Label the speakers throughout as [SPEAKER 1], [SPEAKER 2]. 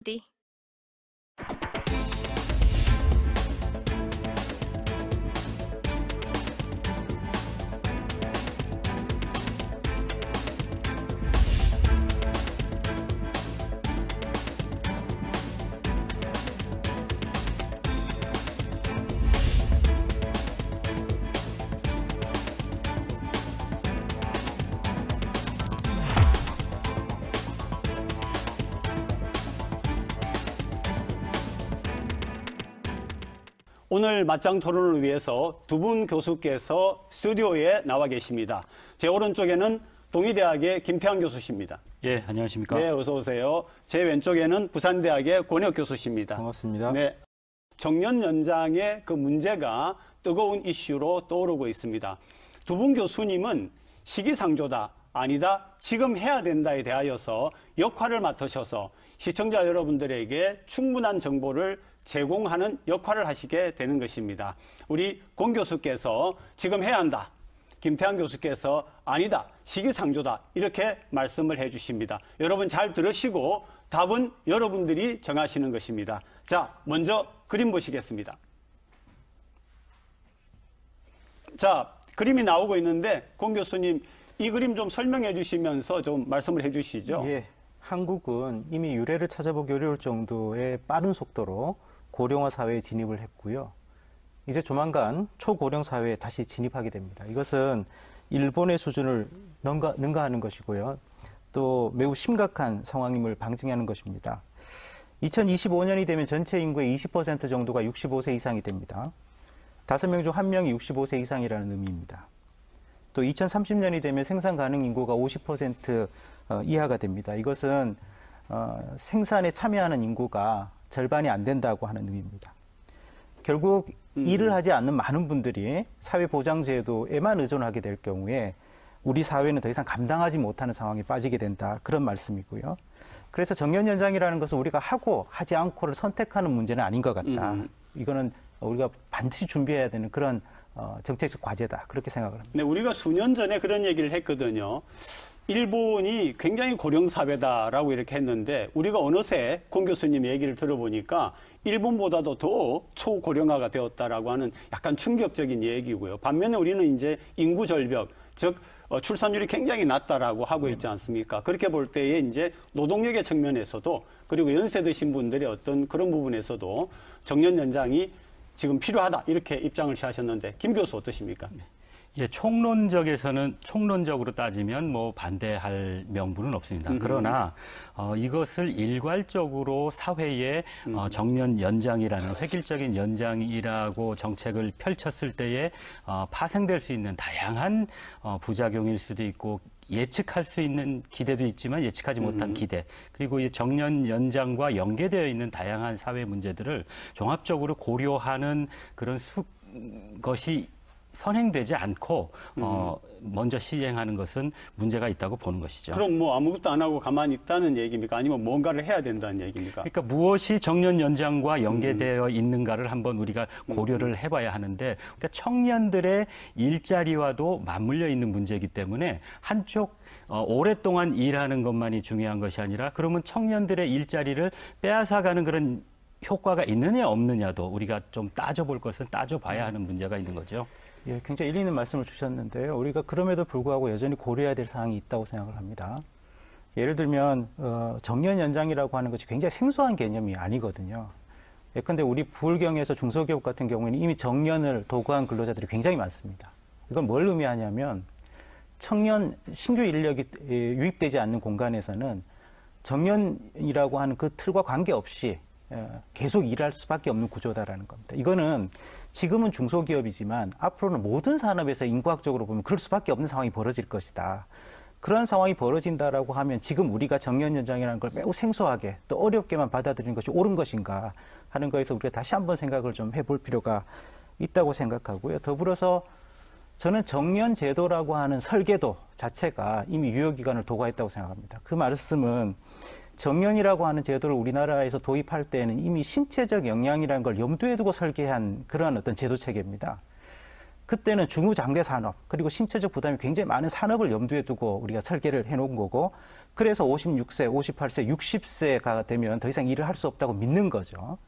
[SPEAKER 1] دي.
[SPEAKER 2] 오늘 맞짱 토론을 위해서 두 분 교수께서 스튜디오에 나와 계십니다. 제 오른쪽에는 동의대학의 김태환 교수십니다.
[SPEAKER 3] 예, 안녕하십니까?
[SPEAKER 2] 네, 어서 오세요. 제 왼쪽에는 부산대학의 권혁 교수십니다.
[SPEAKER 4] 반갑습니다.
[SPEAKER 2] 네, 정년 연장의 그 문제가 뜨거운 이슈로 떠오르고 있습니다. 두 분 교수님은 시기상조다, 아니다, 지금 해야 된다에 대하여서 역할을 맡으셔서 시청자 여러분들에게 충분한 정보를 제공하는 역할을 하시게 되는 것입니다. 우리 권 교수께서 지금 해야 한다, 김태환 교수께서 아니다, 시기상조다, 이렇게 말씀을 해 주십니다. 여러분 잘 들으시고 답은 여러분들이 정하시는 것입니다. 자, 먼저 그림 보시겠습니다. 자, 그림이 나오고 있는데 권 교수님, 이 그림 좀 설명해 주시면서 좀 말씀을 해 주시죠.
[SPEAKER 4] 예, 한국은 이미 유례를 찾아보기 어려울 정도의 빠른 속도로 고령화 사회에 진입을 했고요. 이제 조만간 초고령 사회에 다시 진입하게 됩니다. 이것은 일본의 수준을 능가하는 것이고요. 또 매우 심각한 상황임을 방증하는 것입니다. 2025년이 되면 전체 인구의 20% 정도가 65세 이상이 됩니다. 5명 중 1명이 65세 이상이라는 의미입니다. 또 2030년이 되면 생산 가능 인구가 50% 이하가 됩니다. 이것은 생산에 참여하는 인구가 절반이 안 된다고 하는 의미입니다. 결국 일을 하지 않는 많은 분들이 사회보장제도에만 의존하게 될 경우에 우리 사회는 더 이상 감당하지 못하는 상황에 빠지게 된다, 그런 말씀이고요. 그래서 정년 연장이라는 것은 우리가 하고 하지 않고를 선택하는 문제는 아닌 것 같다. 이거는 우리가 반드시 준비해야 되는 그런 정책적 과제다, 그렇게 생각을 합니다.
[SPEAKER 2] 네, 우리가 수년 전에 그런 얘기를 했거든요. 일본이 굉장히 고령사회다라고 이렇게 했는데 우리가 어느새 권 교수님 얘기를 들어보니까 일본보다도 더 초고령화가 되었다라고 하는 약간 충격적인 얘기고요. 반면에 우리는 이제 인구 절벽, 즉 출산율이 굉장히 낮다라고 하고 있지 않습니까? 그렇게 볼 때에 이제 노동력의 측면에서도, 그리고 연세 드신 분들의 어떤 그런 부분에서도 정년 연장이 지금 필요하다, 이렇게 입장을 취하셨는데 김 교수 어떠십니까?
[SPEAKER 3] 예, 총론적으로 따지면 뭐 반대할 명분은 없습니다. 그러나 이것을 일괄적으로 사회에 정년 연장이라는 획일적인 연장이라고 정책을 펼쳤을 때에 파생될 수 있는 다양한 부작용일 수도 있고, 예측할 수 있는 기대도 있지만 예측하지 못한 기대, 그리고 이 정년 연장과 연계되어 있는 다양한 사회 문제들을 종합적으로 고려하는 그런 것이 선행되지 않고 먼저 시행하는 것은 문제가 있다고 보는 것이죠.
[SPEAKER 2] 그럼 뭐 아무것도 안 하고 가만히 있다는 얘기입니까? 아니면 뭔가를 해야 된다는 얘기입니까?
[SPEAKER 3] 그러니까 무엇이 정년 연장과 연계되어 있는가를 한번 우리가 고려를 해봐야 하는데, 그러니까 청년들의 일자리와도 맞물려 있는 문제이기 때문에 한쪽 오랫동안 일하는 것만이 중요한 것이 아니라, 그러면 청년들의 일자리를 빼앗아가는 그런 효과가 있느냐 없느냐도 우리가 좀 따져볼 것은 따져봐야 하는 문제가 있는 거죠.
[SPEAKER 4] 예, 굉장히 일리 있는 말씀을 주셨는데요. 우리가 그럼에도 불구하고 여전히 고려해야 될 사항이 있다고 생각을 합니다. 예를 들면 정년 연장이라고 하는 것이 굉장히 생소한 개념이 아니거든요. 예컨대 우리 불경에서 중소기업 같은 경우에는 이미 정년을 도구한 근로자들이 굉장히 많습니다. 이건 뭘 의미하냐면 청년 신규 인력이 유입되지 않는 공간에서는 정년이라고 하는 그 틀과 관계없이 계속 일할 수밖에 없는 구조다라는 겁니다. 이거는 지금은 중소기업이지만 앞으로는 모든 산업에서 인과학적으로 보면 그럴 수밖에 없는 상황이 벌어질 것이다. 그런 상황이 벌어진다라고 하면 지금 우리가 정년 연장이라는 걸 매우 생소하게 또 어렵게만 받아들이는 것이 옳은 것인가 하는 거에서 우리가 다시 한번 생각을 좀 해볼 필요가 있다고 생각하고요. 더불어서 저는 정년 제도라고 하는 설계도 자체가 이미 유효기간을 도과했다고 생각합니다. 그 말씀은 정년이라고 하는 제도를 우리나라에서 도입할 때는 이미 신체적 영향이라는 걸 염두에 두고 설계한 그런 어떤 제도 체계입니다. 그때는 중후장대 산업 그리고 신체적 부담이 굉장히 많은 산업을 염두에 두고 우리가 설계를 해놓은 거고 그래서 56세, 58세, 60세가 되면 더 이상 일을 할 수 없다고 믿는 거죠.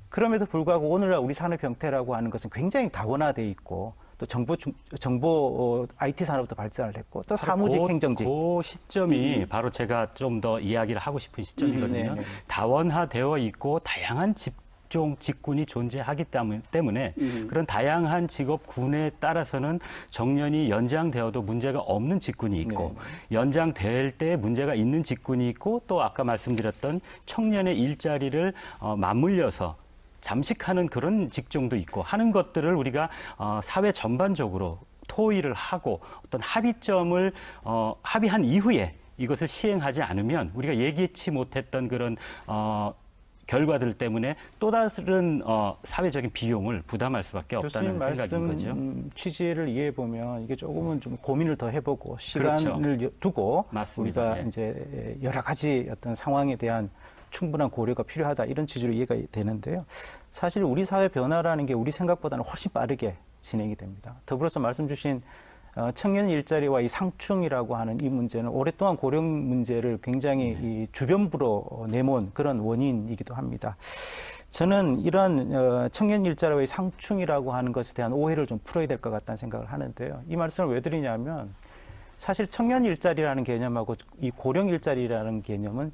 [SPEAKER 4] 그럼에도 불구하고 오늘날 우리 산업 형태라고 하는 것은 굉장히 다원화돼 있고 또 정보 IT 산업도 발전을 했고 또 사무직, 행정직.
[SPEAKER 3] 그 시점이 바로 제가 좀 더 이야기를 하고 싶은 시점이거든요. 다원화되어 있고 다양한 직군이 존재하기 때문에 그런 다양한 직업군에 따라서는 정년이 연장되어도 문제가 없는 직군이 있고 연장될 때 문제가 있는 직군이 있고 또 아까 말씀드렸던 청년의 일자리를 맞물려서 잠식하는 그런 직종도 있고 하는 것들을 우리가 사회 전반적으로 토의를 하고 어떤 합의점을 합의한 이후에 이것을 시행하지 않으면 우리가 예기치 못했던 그런 결과들 때문에 또 다른 사회적인 비용을 부담할 수밖에 없다는 생각인 거죠.
[SPEAKER 4] 취지를 이해해 보면 이게 조금은 좀 고민을 더 해보고 시간을
[SPEAKER 3] 그렇죠.
[SPEAKER 4] 두고
[SPEAKER 3] 맞습니다.
[SPEAKER 4] 우리가 이제 여러 가지 어떤 상황에 대한 충분한 고려가 필요하다 이런 취지로 이해가 되는데요. 사실 우리 사회 변화라는 게 우리 생각보다는 훨씬 빠르게 진행이 됩니다. 더불어서 말씀 주신 청년 일자리와 이 상충이라고 하는 이 문제는 오랫동안 고령 문제를 굉장히 이 주변부로 내몬 그런 원인이기도 합니다. 저는 이런 청년 일자리와 이 상충이라고 하는 것에 대한 오해를 좀 풀어야 될 것 같다는 생각을 하는데요. 이 말씀을 왜 드리냐면 사실 청년 일자리라는 개념하고 이 고령 일자리라는 개념은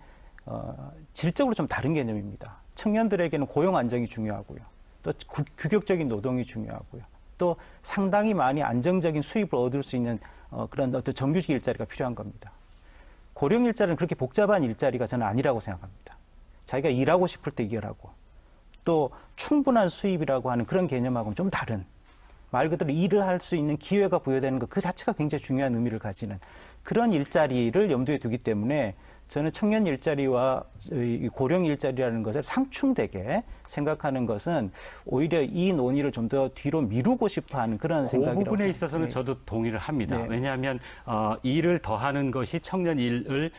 [SPEAKER 4] 질적으로 좀 다른 개념입니다. 청년들에게는 고용 안정이 중요하고요. 또 규격적인 노동이 중요하고요. 또 상당히 많이 안정적인 수입을 얻을 수 있는 그런 어떤 정규직 일자리가 필요한 겁니다. 고령 일자리는 그렇게 복잡한 일자리가 저는 아니라고 생각합니다. 자기가 일하고 싶을 때 일하고 또 충분한 수입이라고 하는 그런 개념하고는 좀 다른 말 그대로 일을 할 수 있는 기회가 부여되는 것 그 자체가 굉장히 중요한 의미를 가지는 그런 일자리를 염두에 두기 때문에 저는 청년 일자리와 고령 일자리라는 것을 상충되게 생각하는 것은 오히려 이 논의를 좀 더 뒤로 미루고 싶어하는 그런 생각이라고
[SPEAKER 3] 그 부분에 있어서는 저도 동의를 합니다. 왜냐하면 일을 더하는 것이 청년 일을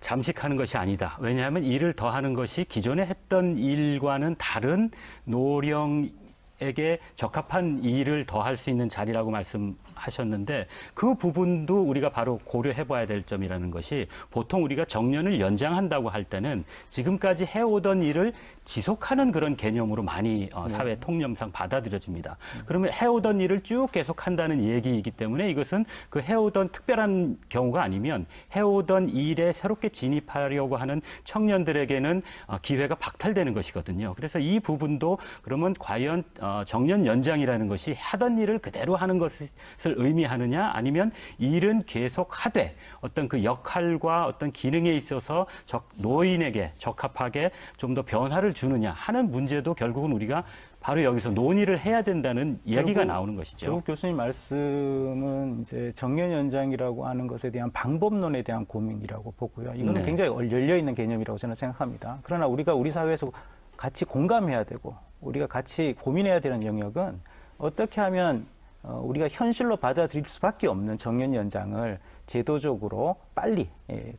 [SPEAKER 3] 잠식하는 것이 아니다. 왜냐하면 일을 더하는 것이 기존에 했던 일과는 다른 노령에게 적합한 일을 더할 수 있는 자리라고 말씀하셨는데 그 부분도 우리가 바로 고려해봐야 될 점이라는 것이 보통 우리가 정년을 연장한다고 할 때는 지금까지 해오던 일을 지속하는 그런 개념으로 많이 사회 통념상 받아들여집니다. 그러면 해오던 일을 쭉 계속한다는 얘기이기 때문에 이것은 그 해오던 특별한 경우가 아니면 해오던 일에 새롭게 진입하려고 하는 청년들에게는 기회가 박탈되는 것이거든요. 그래서 이 부분도 그러면 과연 정년 연장이라는 것이 하던 일을 그대로 하는 것을 의미하느냐 아니면 일은 계속 하되 어떤 그 역할과 어떤 기능에 있어서 노인에게 적합하게 좀 더 변화를 주느냐 하는 문제도 결국은 우리가 바로 여기서 논의를 해야 된다는 이야기가 나오는 것이죠.
[SPEAKER 4] 조국 교수님 말씀은 이제 정년 연장이라고 하는 것에 대한 방법론에 대한 고민이라고 보고요. 이거는 굉장히 열려 있는 개념이라고 저는 생각합니다. 그러나 우리가 우리 사회에서 같이 공감해야 되고 우리가 같이 고민해야 되는 영역은 어떻게 하면 우리가 현실로 받아들일 수밖에 없는 정년 연장을 제도적으로 빨리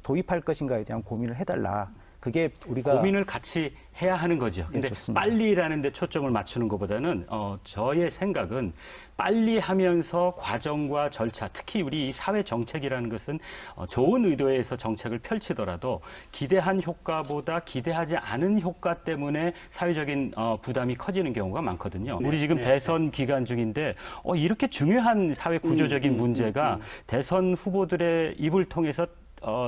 [SPEAKER 4] 도입할 것인가에 대한 고민을 해달라. 그게 우리가
[SPEAKER 3] 고민을 같이 해야 하는 거죠. 근데 빨리라는 데 초점을 맞추는 것보다는 저의 생각은 빨리 하면서 과정과 절차, 특히 우리 사회 정책이라는 것은 좋은 의도에서 정책을 펼치더라도 기대한 효과보다 기대하지 않은 효과 때문에 사회적인 부담이 커지는 경우가 많거든요. 우리 지금 대선 기간 중인데 이렇게 중요한 사회 구조적인 문제가 대선 후보들의 입을 통해서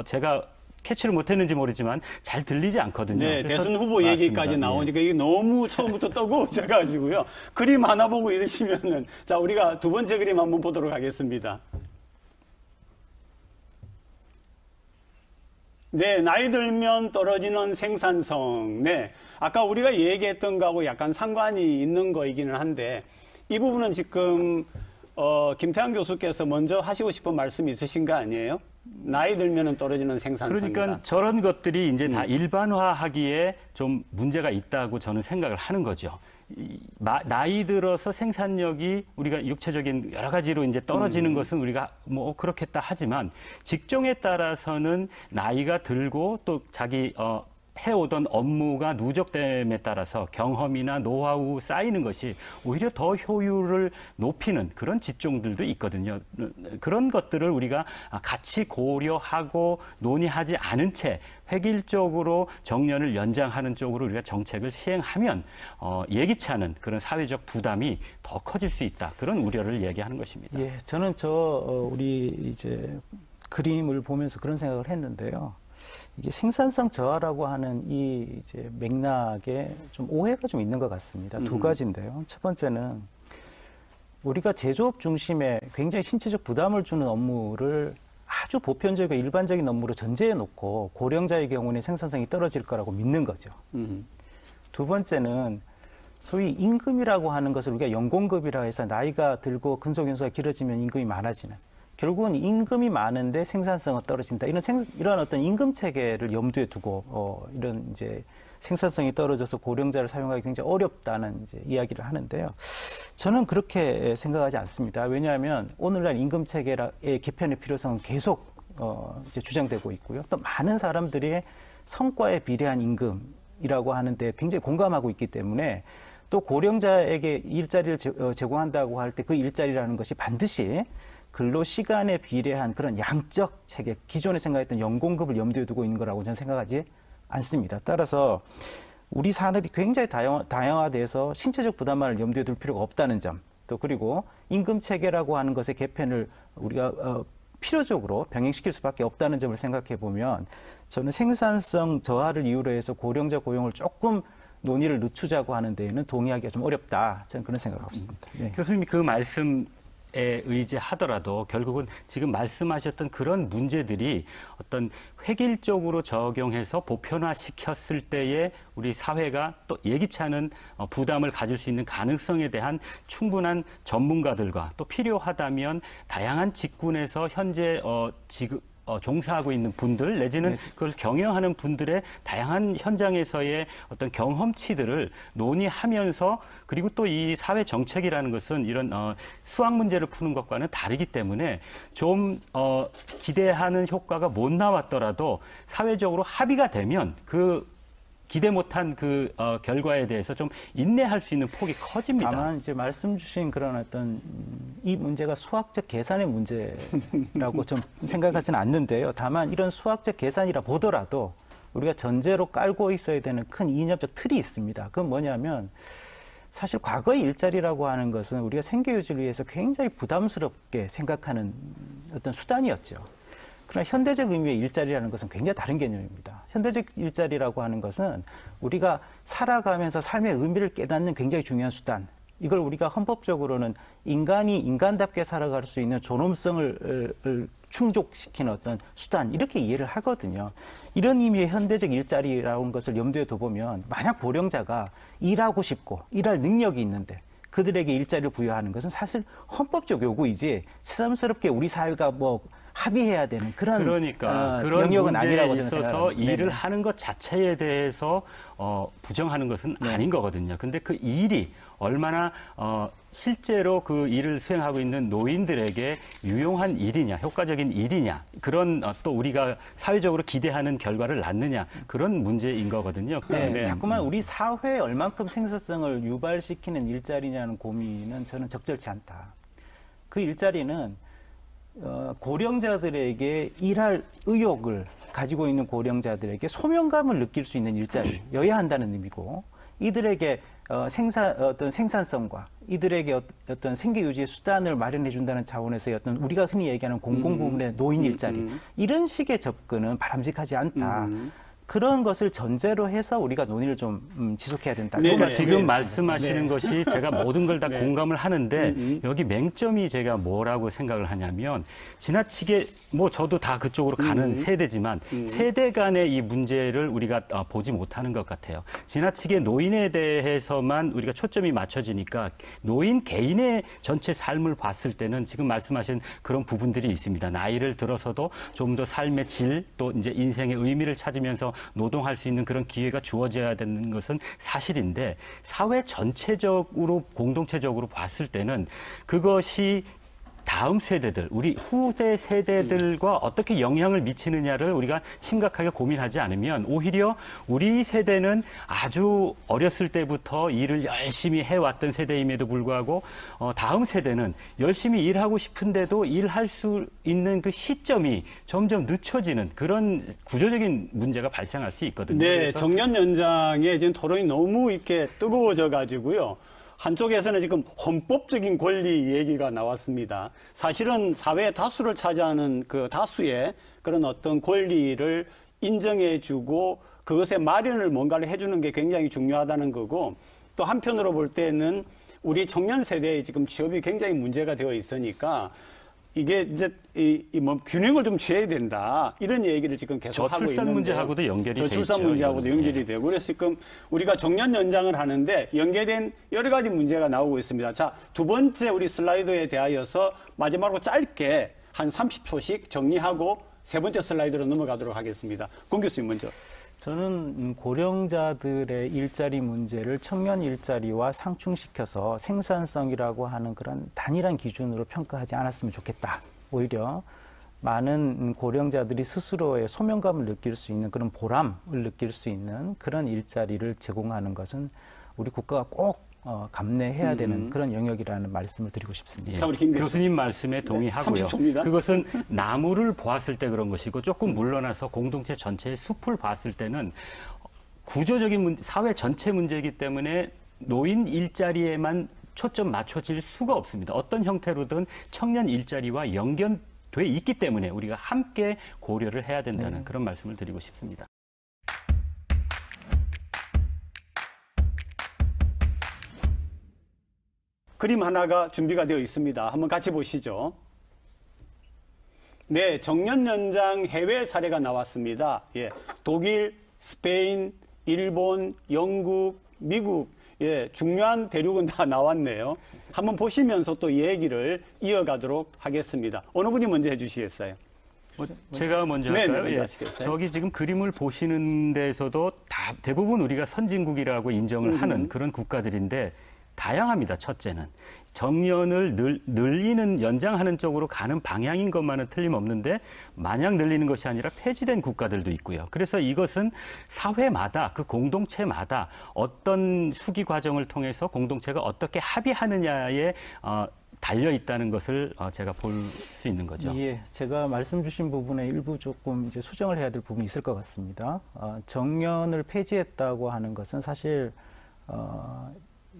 [SPEAKER 3] 제가 캐치를 못했는지 모르지만 잘 들리지 않거든요.
[SPEAKER 2] 네, 대선 후보 얘기까지 나오니까 이게 너무 처음부터 떠고져가지고요. 그림 하나 보고 이러시면은 자 우리가 두 번째 그림 한번 보도록 하겠습니다. 네, 나이 들면 떨어지는 생산성. 네, 아까 우리가 얘기했던 거하고 약간 상관이 있는 거이기는 한데 이 부분은 지금 김태환 교수께서 먼저 하시고 싶은 말씀이 있으신 거 아니에요? 나이 들면은 떨어지는 생산성이다.
[SPEAKER 3] 그러니까 저런 것들이 이제 다 일반화하기에 좀 문제가 있다고 저는 생각을 하는 거죠. 나이 들어서 생산력이 우리가 육체적인 여러 가지로 이제 떨어지는 것은 우리가 뭐 그렇겠다 하지만 직종에 따라서는 나이가 들고 또 자기 해오던 업무가 누적됨에 따라서 경험이나 노하우 쌓이는 것이 오히려 더 효율을 높이는 그런 직종들도 있거든요. 그런 것들을 우리가 같이 고려하고 논의하지 않은 채 획일적으로 정년을 연장하는 쪽으로 우리가 정책을 시행하면 예기치 않은 그런 사회적 부담이 더 커질 수 있다. 그런 우려를 얘기하는 것입니다.
[SPEAKER 4] 예, 저는 우리 이제 그림을 보면서 그런 생각을 했는데요. 이게 생산성 저하라고 하는 이 이제 맥락에 좀 오해가 좀 있는 것 같습니다. 두 가지인데요. 첫 번째는 우리가 제조업 중심에 굉장히 신체적 부담을 주는 업무를 아주 보편적이고 일반적인 업무로 전제해 놓고 고령자의 경우는 생산성이 떨어질 거라고 믿는 거죠. 두 번째는 소위 임금이라고 하는 것을 우리가 연공급이라 해서 나이가 들고 근속연수가 길어지면 임금이 많아지는, 결국은 임금이 많은데 생산성은 떨어진다. 이런 어떤 임금 체계를 염두에 두고 이런 이제 생산성이 떨어져서 고령자를 사용하기 굉장히 어렵다는 이제 이야기를 하는데요. 저는 그렇게 생각하지 않습니다. 왜냐하면 오늘날 임금 체계의 개편의 필요성은 계속 이제 주장되고 있고요. 또 많은 사람들이 성과에 비례한 임금이라고 하는데 굉장히 공감하고 있기 때문에 또 고령자에게 일자리를 제공한다고 할 때 그 일자리라는 것이 반드시 근로 시간에 비례한 그런 양적 체계, 기존에 생각했던 연공급을 염두에 두고 있는 거라고 저는 생각하지 않습니다. 따라서 우리 산업이 굉장히 다양화돼서 신체적 부담만을 염두에 둘 필요가 없다는 점, 또 그리고 임금 체계라고 하는 것의 개편을 우리가 필요적으로 병행시킬 수밖에 없다는 점을 생각해 보면 저는 생산성 저하를 이유로 해서 고령자 고용을 조금 논의를 늦추자고 하는 데에는 동의하기가 좀 어렵다. 저는 그런 생각을 했습니다. 네.
[SPEAKER 3] 교수님이 그 말씀에 의지하더라도 결국은 지금 말씀하셨던 그런 문제들이 어떤 획일적으로 적용해서 보편화시켰을 때에 우리 사회가 또 예기치 않은 부담을 가질 수 있는 가능성에 대한 충분한 전문가들과 또 필요하다면 다양한 직군에서 현재 종사하고 있는 분들 내지는 그걸 경영하는 분들의 다양한 현장에서의 어떤 경험치들을 논의하면서, 그리고 또 이 사회 정책이라는 것은 이런 수학 문제를 푸는 것과는 다르기 때문에 좀 기대하는 효과가 못 나왔더라도 사회적으로 합의가 되면 그 기대 못한 그 결과에 대해서 좀 인내할 수 있는 폭이 커집니다.
[SPEAKER 4] 다만 이제 말씀 주신 그런 어떤 이 문제가 수학적 계산의 문제라고 좀 생각하지는 않는데요. 다만 이런 수학적 계산이라 보더라도 우리가 전제로 깔고 있어야 되는 큰 이념적 틀이 있습니다. 그건 뭐냐면 사실 과거의 일자리라고 하는 것은 우리가 생계유지를 위해서 굉장히 부담스럽게 생각하는 어떤 수단이었죠. 그러나 현대적 의미의 일자리라는 것은 굉장히 다른 개념입니다. 현대적 일자리라고 하는 것은 우리가 살아가면서 삶의 의미를 깨닫는 굉장히 중요한 수단. 이걸 우리가 헌법적으로는 인간이 인간답게 살아갈 수 있는 존엄성을 충족시키는 어떤 수단, 이렇게 이해를 하거든요. 이런 의미의 현대적 일자리라는 것을 염두에 둬보면 만약 고령자가 일하고 싶고 일할 능력이 있는데 그들에게 일자리를 부여하는 것은 사실 헌법적 요구이지 새삼스럽게 우리 사회가 합의해야 되는 그런
[SPEAKER 3] 그런
[SPEAKER 4] 영역은 아니라고
[SPEAKER 3] 문제에
[SPEAKER 4] 저는
[SPEAKER 3] 있어서
[SPEAKER 4] 생각합니다.
[SPEAKER 3] 일을
[SPEAKER 4] 네네.
[SPEAKER 3] 하는 것 자체에 대해서 부정하는 것은 아닌 거거든요. 근데 그 일이 얼마나 실제로 그 일을 수행하고 있는 노인들에게 유용한 일이냐, 효과적인 일이냐, 그런 또 우리가 사회적으로 기대하는 결과를 낳느냐, 그런 문제인 거거든요.
[SPEAKER 4] 네, 자꾸만 우리 사회에 얼만큼 생산성을 유발시키는 일자리냐는 고민은 저는 적절치 않다. 그 일자리는 고령자들에게 일할 의욕을 가지고 있는 고령자들에게 소명감을 느낄 수 있는 일자리여야 한다는 의미고, 이들에게 어떤 생산성과 이들에게 어떤 생계 유지의 수단을 마련해 준다는 차원에서의 어떤 우리가 흔히 얘기하는 공공부문의 노인 일자리, 이런 식의 접근은 바람직하지 않다. 그런 것을 전제로 해서 우리가 논의를 좀 지속해야 된다.
[SPEAKER 3] 그러니까 지금 말씀하시는 것이 제가 모든 걸 다 공감을 하는데 여기 맹점이 제가 뭐라고 생각을 하냐면, 지나치게 저도 다 그쪽으로 가는 세대지만 세대 간의 이 문제를 우리가 보지 못하는 것 같아요. 지나치게 노인에 대해서만 우리가 초점이 맞춰지니까 노인 개인의 전체 삶을 봤을 때는 지금 말씀하신 그런 부분들이 있습니다. 나이를 들어서도 좀 더 삶의 질, 또 이제 인생의 의미를 찾으면서 노동할 수 있는 그런 기회가 주어져야 되는 것은 사실인데, 사회 전체적으로 공동체적으로 봤을 때는 그것이 다음 세대들, 우리 후대 세대들과 어떻게 영향을 미치느냐를 우리가 심각하게 고민하지 않으면 오히려 우리 세대는 아주 어렸을 때부터 일을 열심히 해왔던 세대임에도 불구하고 다음 세대는 열심히 일하고 싶은데도 일할 수 있는 그 시점이 점점 늦춰지는 그런 구조적인 문제가 발생할 수 있거든요.
[SPEAKER 2] 네,
[SPEAKER 3] 그래서
[SPEAKER 2] 정년 연장에 지금 토론이 너무 이렇게 뜨거워져 가지고요. 한쪽에서는 지금 헌법적인 권리 얘기가 나왔습니다. 사실은 사회의 다수를 차지하는 그 다수의 그런 어떤 권리를 인정해주고 그것에 마련을 뭔가를 해주는 게 굉장히 중요하다는 거고, 또 한편으로 볼 때는 우리 청년 세대의 지금 취업이 굉장히 문제가 되어 있으니까 이게 이제 뭐 균형을 좀 취해야 된다, 이런 얘기를 지금 계속 하고 있는데,
[SPEAKER 3] 저출산 문제하고도 연결이 돼 있죠.
[SPEAKER 2] 저출산 문제하고도 연결이 되고, 그래서 지금 우리가 정년 연장을 하는데 연계된 여러 가지 문제가 나오고 있습니다. 자, 두 번째 우리 슬라이드에 대하여서 마지막으로 짧게 한 30초씩 정리하고 세 번째 슬라이드로 넘어가도록 하겠습니다. 공 교수님 먼저.
[SPEAKER 4] 저는 고령자들의 일자리 문제를 청년 일자리와 상충시켜서 생산성이라고 하는 그런 단일한 기준으로 평가하지 않았으면 좋겠다. 오히려 많은 고령자들이 스스로의 소명감을 느낄 수 있는 그런 보람을 느낄 수 있는 그런 일자리를 제공하는 것은 우리 국가가 꼭 감내해야 되는 그런 영역이라는 말씀을 드리고 싶습니다.
[SPEAKER 3] 예.
[SPEAKER 2] 자, 우리 김 교수.
[SPEAKER 3] 교수님 말씀에 동의하고요.
[SPEAKER 2] 30초입니다.
[SPEAKER 3] 그것은 나무를 보았을 때 그런 것이고 조금 물러나서 공동체 전체의 숲을 봤을 때는 구조적인 문제, 사회 전체 문제이기 때문에 노인 일자리에만 초점 맞춰질 수가 없습니다. 어떤 형태로든 청년 일자리와 연결돼 있기 때문에 우리가 함께 고려를 해야 된다는 그런 말씀을 드리고 싶습니다.
[SPEAKER 2] 그림 하나가 준비가 되어 있습니다. 한번 같이 보시죠. 네, 정년 연장 해외 사례가 나왔습니다. 예, 독일, 스페인, 일본, 영국, 미국, 예, 중요한 대륙은 다 나왔네요. 한번 보시면서 또 얘기를 이어가도록 하겠습니다. 어느 분이 먼저 해주시겠어요?
[SPEAKER 3] 제가 먼저
[SPEAKER 2] 네,
[SPEAKER 3] 할까요?
[SPEAKER 2] 먼저
[SPEAKER 3] 예.
[SPEAKER 2] 하시겠어요?
[SPEAKER 3] 저기 지금 그림을 보시는 데서도 대부분 우리가 선진국이라고 인정을 하는 그런 국가들인데 다양합니다. 첫째는 정년을 늘리는 연장하는 쪽으로 가는 방향인 것만은 틀림없는데 마냥 늘리는 것이 아니라 폐지된 국가들도 있고요. 그래서 이것은 사회마다 그 공동체마다 어떤 수기 과정을 통해서 공동체가 어떻게 합의하느냐에 달려 있다는 것을 제가 볼 수 있는 거죠.
[SPEAKER 4] 예, 제가 말씀 주신 부분에 일부 조금 이제 수정을 해야 될 부분이 있을 것 같습니다. 정년을 폐지했다고 하는 것은 사실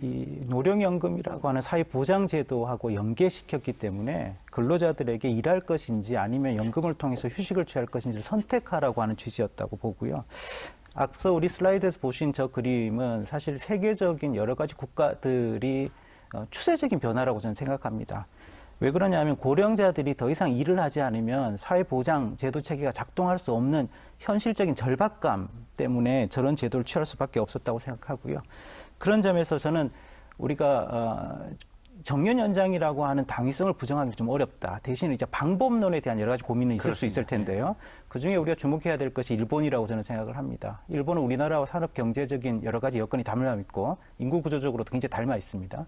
[SPEAKER 4] 이 노령연금이라고 하는 사회보장제도하고 연계시켰기 때문에 근로자들에게 일할 것인지 아니면 연금을 통해서 휴식을 취할 것인지를 선택하라고 하는 취지였다고 보고요. 앞서 우리 슬라이드에서 보신 저 그림은 사실 세계적인 여러 가지 국가들이 추세적인 변화라고 저는 생각합니다. 왜 그러냐면 고령자들이 더 이상 일을 하지 않으면 사회보장 제도 체계가 작동할 수 없는 현실적인 절박감 때문에 저런 제도를 취할 수밖에 없었다고 생각하고요. 그런 점에서 저는 우리가 정년 연장이라고 하는 당위성을 부정하기 좀 어렵다. 대신 이제 방법론에 대한 여러 가지 고민은 있을 수 있을 텐데요. 그중에 우리가 주목해야 될 것이 일본이라고 저는 생각을 합니다. 일본은 우리나라와 산업 경제적인 여러 가지 여건이 닮아 있고 인구 구조적으로도 굉장히 닮아 있습니다.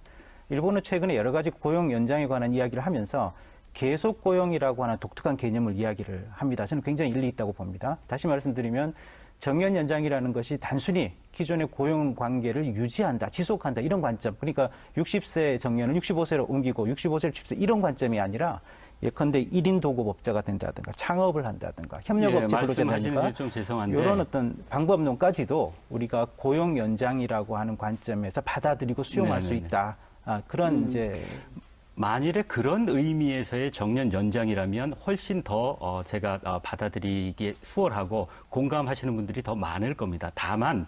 [SPEAKER 4] 일본은 최근에 여러 가지 고용 연장에 관한 이야기를 하면서 계속 고용이라고 하는 독특한 개념을 이야기를 합니다. 저는 굉장히 일리 있다고 봅니다. 다시 말씀드리면 정년 연장이라는 것이 단순히 기존의 고용 관계를 유지한다, 지속한다 이런 관점. 그러니까 60세 정년을 65세로 옮기고 65세를 60세 이런 관점이 아니라 예컨대 1인 도급업자가 된다든가 창업을 한다든가 협력업체 근로자든가
[SPEAKER 3] 좀 죄송한데
[SPEAKER 4] 이런 어떤 방법론까지도 우리가 고용 연장이라고 하는 관점에서 받아들이고 수용할 수 있다. 그런 이제
[SPEAKER 3] 만일에 그런 의미에서의 정년 연장이라면 훨씬 더 제가 받아들이기에 수월하고 공감하시는 분들이 더 많을 겁니다. 다만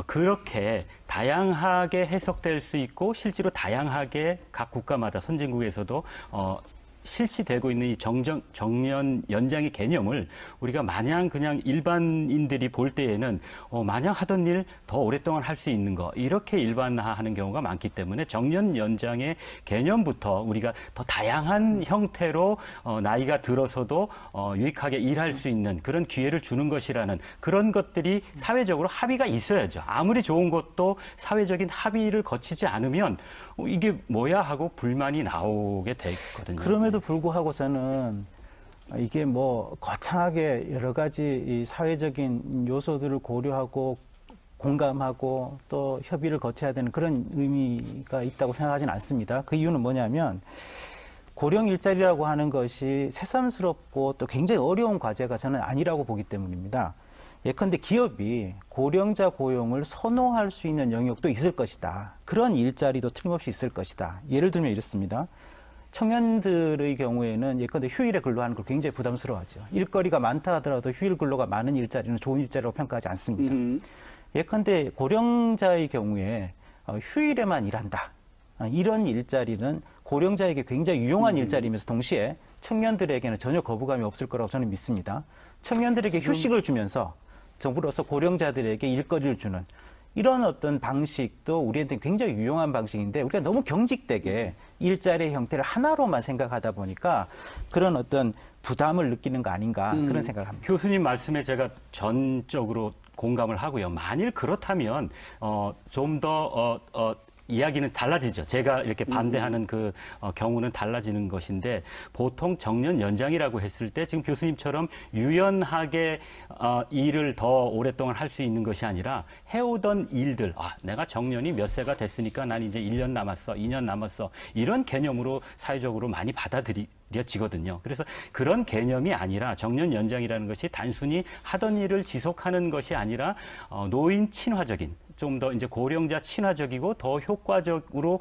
[SPEAKER 3] 그렇게 다양하게 해석될 수 있고 실제로 다양하게 각 국가마다 선진국에서도 실시되고 있는 이 정년 연장의 개념을 우리가 마냥 그냥 일반인들이 볼 때에는 마냥 하던 일 더 오랫동안 할 수 있는 거 이렇게 일반화하는 경우가 많기 때문에 정년 연장의 개념부터 우리가 더 다양한 형태로 나이가 들어서도 유익하게 일할 수 있는 그런 기회를 주는 것이라는 그런 것들이 사회적으로 합의가 있어야죠. 아무리 좋은 것도 사회적인 합의를 거치지 않으면 이게 뭐야 하고 불만이 나오게 되거든요.
[SPEAKER 4] 그럼에도 그럼에도 불구하고 저는 이게 뭐 거창하게 여러 가지 이 사회적인 요소들을 고려하고 공감하고 또 협의를 거쳐야 되는 그런 의미가 있다고 생각하지는 않습니다. 그 이유는 뭐냐면 고령 일자리라고 하는 것이 새삼스럽고 또 굉장히 어려운 과제가 저는 아니라고 보기 때문입니다. 예컨대 기업이 고령자 고용을 선호할 수 있는 영역도 있을 것이다. 그런 일자리도 틀림없이 있을 것이다. 예를 들면 이렇습니다. 청년들의 경우에는 예컨대 휴일에 근로하는 걸 굉장히 부담스러워하죠. 일거리가 많다 하더라도 휴일 근로가 많은 일자리는 좋은 일자리라고 평가하지 않습니다. 예컨대 고령자의 경우에 휴일에만 일한다. 이런 일자리는 고령자에게 굉장히 유용한 일자리이면서 동시에 청년들에게는 전혀 거부감이 없을 거라고 저는 믿습니다. 청년들에게 휴식을 주면서 정부로서 고령자들에게 일거리를 주는 이런 어떤 방식도 우리한테 굉장히 유용한 방식인데 우리가 너무 경직되게 일자리의 형태를 하나로만 생각하다 보니까 그런 어떤 부담을 느끼는 거 아닌가 그런 생각을 합니다.
[SPEAKER 3] 교수님 말씀에 제가 전적으로 공감을 하고요. 만일 그렇다면 좀 더 이야기는 달라지죠. 제가 이렇게 반대하는 그 경우는 달라지는 것인데 보통 정년 연장이라고 했을 때 지금 교수님처럼 유연하게 일을 더 오랫동안 할 수 있는 것이 아니라 해오던 일들, 내가 정년이 몇 세가 됐으니까 난 이제 1년 남았어, 2년 남았어 이런 개념으로 사회적으로 많이 받아들여지거든요. 그래서 그런 개념이 아니라 정년 연장이라는 것이 단순히 하던 일을 지속하는 것이 아니라 노인 친화적인 좀 더 이제 고령자 친화적이고 더 효과적으로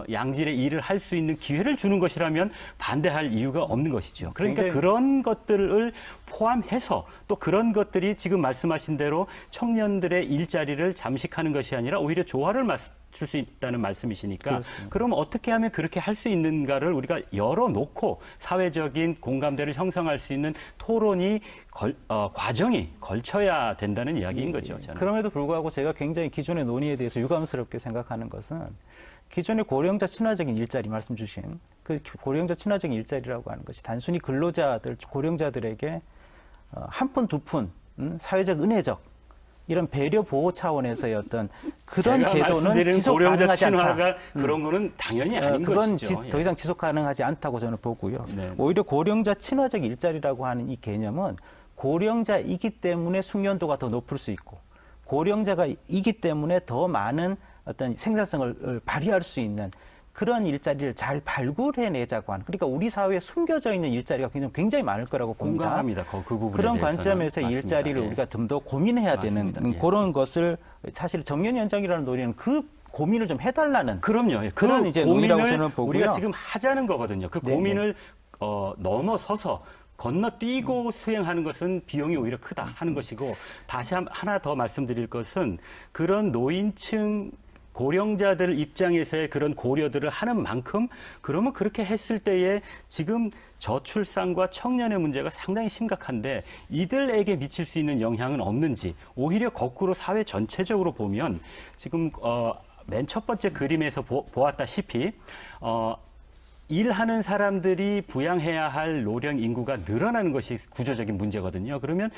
[SPEAKER 3] 양질의 일을 할 수 있는 기회를 주는 것이라면 반대할 이유가 없는 것이죠. 그러니까 그런 것들을 포함해서 또 그런 것들이 지금 말씀하신 대로 청년들의 일자리를 잠식하는 것이 아니라 오히려 조화를 맞출 수 있다는 말씀이시니까 그렇습니다. 그럼 어떻게 하면 그렇게 할 수 있는가를 우리가 열어놓고 사회적인 공감대를 형성할 수 있는 토론이 과정이 걸쳐야 된다는 이야기인 거죠. 저는.
[SPEAKER 4] 그럼에도 불구하고 제가 굉장히 기존의 논의에 대해서 유감스럽게 생각하는 것은 기존의 고령자 친화적인 일자리 말씀 주신 그 고령자 친화적인 일자리라고 하는 것이 단순히 근로자들, 고령자들에게 한 푼, 두 푼, 사회적 은혜적 이런 배려 보호 차원에서의 어떤 그런 제도는 지속 가능하지 않다.
[SPEAKER 3] 그런 거는 당연히 아닌
[SPEAKER 4] 그건
[SPEAKER 3] 것이죠.
[SPEAKER 4] 더 이상 지속 가능하지 않다고 저는 보고요.
[SPEAKER 3] 네.
[SPEAKER 4] 오히려 고령자 친화적 일자리라고 하는 이 개념은 고령자이기 때문에 숙련도가 더 높을 수 있고 고령자가 이기 때문에 더 많은 어떤 생산성을 발휘할 수 있는 그런 일자리를 잘 발굴해내자고 하는 그러니까 우리 사회에 숨겨져 있는 일자리가 굉장히 많을 거라고 봅니다.
[SPEAKER 3] 공감합니다. 그 부분에
[SPEAKER 4] 그런
[SPEAKER 3] 대해서는.
[SPEAKER 4] 관점에서
[SPEAKER 3] 맞습니다.
[SPEAKER 4] 일자리를
[SPEAKER 3] 예.
[SPEAKER 4] 우리가 좀 더 고민해야
[SPEAKER 3] 맞습니다.
[SPEAKER 4] 되는
[SPEAKER 3] 예.
[SPEAKER 4] 그런 것을 사실 정년 연장이라는 논의는 그 고민을 좀 해달라는
[SPEAKER 3] 그럼요. 예.
[SPEAKER 4] 그런 이제 논의라고 저는 보고요.
[SPEAKER 3] 우리가 지금 하자는 거거든요. 그
[SPEAKER 4] 네네.
[SPEAKER 3] 고민을 넘어서서 건너뛰고 수행하는 것은 비용이 오히려 크다 하는 것이고 다시 하나 더 말씀드릴 것은 그런 노인층 고령자들 입장에서의 그런 고려들을 하는 만큼 그러면 그렇게 했을 때에 지금 저출산과 청년의 문제가 상당히 심각한데 이들에게 미칠 수 있는 영향은 없는지 오히려 거꾸로 사회 전체적으로 보면 지금 맨 첫 번째 그림에서 보았다시피 일하는 사람들이 부양해야 할 노령 인구가 늘어나는 것이 구조적인 문제거든요. 그러면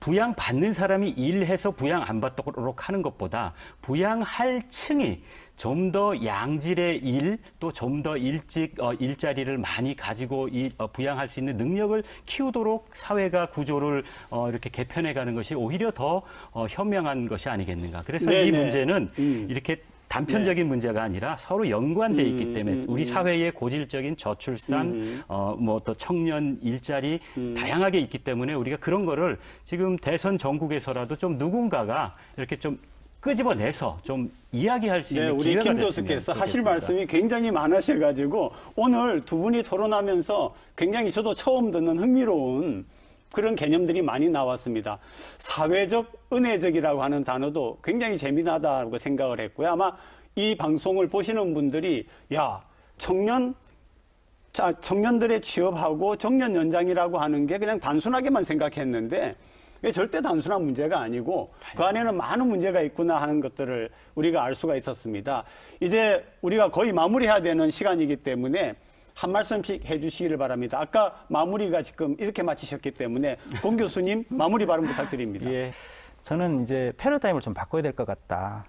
[SPEAKER 3] 부양받는 사람이 일해서 부양 안 받도록 하는 것보다 부양할 층이 좀 더 양질의 일, 또 좀 더 일찍 일자리를 많이 가지고 부양할 수 있는 능력을 키우도록 사회가 구조를 이렇게 개편해가는 것이 오히려 더 현명한 것이 아니겠는가. 그래서 이 문제는 이렇게 단편적인 문제가 아니라 서로 연관돼 있기 때문에 우리 사회의 고질적인 저출산, 뭐 또 청년 일자리 다양하게 있기 때문에 우리가 그런 거를 지금 대선 전국에서라도 좀 누군가가 이렇게 좀 끄집어내서 좀 이야기할 수 있는
[SPEAKER 2] 우리
[SPEAKER 3] 기회가
[SPEAKER 2] 김
[SPEAKER 3] 됐으면
[SPEAKER 2] 교수께서 하실
[SPEAKER 3] 좋겠습니다.
[SPEAKER 2] 말씀이 굉장히 많으셔가지고 오늘 두 분이 토론하면서 굉장히 저도 처음 듣는 흥미로운 그런 개념들이 많이 나왔습니다. 사회적 은혜적이라고 하는 단어도 굉장히 재미나다고 생각을 했고요. 아마 이 방송을 보시는 분들이 청년들의 취업하고 정년 연장이라고 하는 게 그냥 단순하게만 생각했는데 이게 절대 단순한 문제가 아니고 그 안에는 많은 문제가 있구나 하는 것들을 우리가 알 수가 있었습니다. 이제 우리가 거의 마무리해야 되는 시간이기 때문에 한 말씀씩 해주시기를 바랍니다. 아까 마무리가 지금 이렇게 마치셨기 때문에 공 교수님 마무리 발언 부탁드립니다.
[SPEAKER 4] 예, 저는 이제 패러다임을 좀 바꿔야 될 것 같다.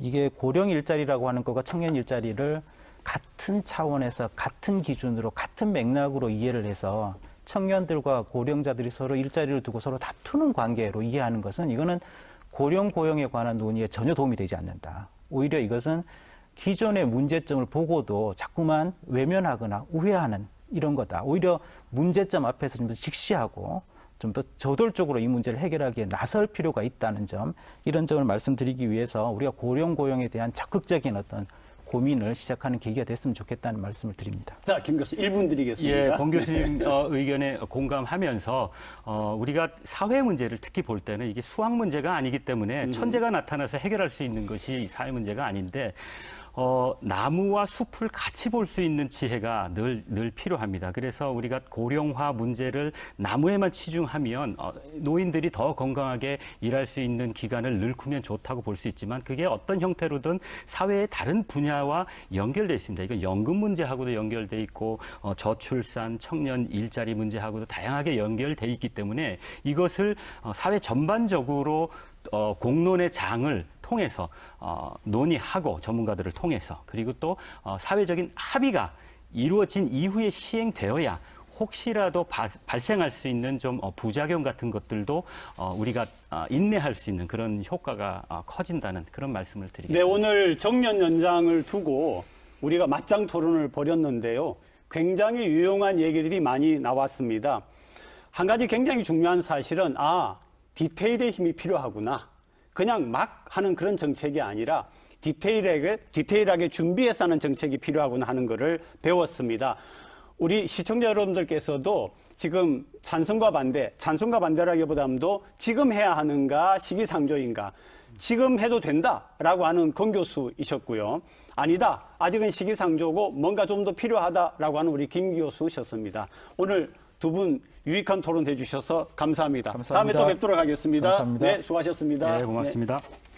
[SPEAKER 4] 이게 고령 일자리라고 하는 거가 청년 일자리를 같은 차원에서 같은 기준으로 같은 맥락으로 이해를 해서 청년들과 고령자들이 서로 일자리를 두고 서로 다투는 관계로 이해하는 것은 이거는 고령 고용에 관한 논의에 전혀 도움이 되지 않는다. 오히려 이것은 기존의 문제점을 보고도 자꾸만 외면하거나 우회하는 이런 거다. 오히려 문제점 앞에서 좀 더 직시하고 좀 더 저돌적으로 이 문제를 해결하기에 나설 필요가 있다는 점, 이런 점을 말씀드리기 위해서 우리가 고령 고용에 대한 적극적인 어떤 고민을 시작하는 계기가 됐으면 좋겠다는 말씀을 드립니다.
[SPEAKER 2] 자, 김 교수 1분 드리겠습니다.
[SPEAKER 3] 예, 권 교수님 의견에 공감하면서 우리가 사회 문제를 특히 볼 때는 이게 수학 문제가 아니기 때문에 천재가 나타나서 해결할 수 있는 것이 사회 문제가 아닌데 나무와 숲을 같이 볼 수 있는 지혜가 늘 필요합니다. 그래서 우리가 고령화 문제를 나무에만 치중하면 노인들이 더 건강하게 일할 수 있는 기간을 늘구면 좋다고 볼 수 있지만 그게 어떤 형태로든 사회의 다른 분야와 연결돼 있습니다. 이건 연금 문제하고도 연결돼 있고 저출산, 청년 일자리 문제하고도 다양하게 연결돼 있기 때문에 이것을 사회 전반적으로 공론의 장을 통해서 논의하고 전문가들을 통해서 그리고 또 사회적인 합의가 이루어진 이후에 시행되어야 혹시라도 발생할 수 있는 좀 부작용 같은 것들도 우리가 인내할 수 있는 그런 효과가 커진다는 그런 말씀을 드리겠습니다.
[SPEAKER 2] 네, 오늘 정년 연장을 두고 우리가 맞짱 토론을 벌였는데요. 굉장히 유용한 얘기들이 많이 나왔습니다. 한 가지 굉장히 중요한 사실은 디테일의 힘이 필요하구나. 그냥 막 하는 그런 정책이 아니라 디테일하게 준비해서 하는 정책이 필요하구나 하는 것을 배웠습니다. 우리 시청자 여러분들께서도 지금 찬성과 반대라기보다도 지금 해야 하는가 시기상조인가, 지금 해도 된다라고 하는 권 교수이셨고요. 아니다, 아직은 시기상조고 뭔가 좀 더 필요하다라고 하는 우리 김 교수셨습니다. 오늘 두 분 유익한 토론 해주셔서 감사합니다.
[SPEAKER 4] 감사합니다.
[SPEAKER 2] 다음에 또 뵙도록 하겠습니다.
[SPEAKER 4] 감사합니다.
[SPEAKER 2] 네, 수고하셨습니다.
[SPEAKER 3] 네, 고맙습니다.
[SPEAKER 2] 네.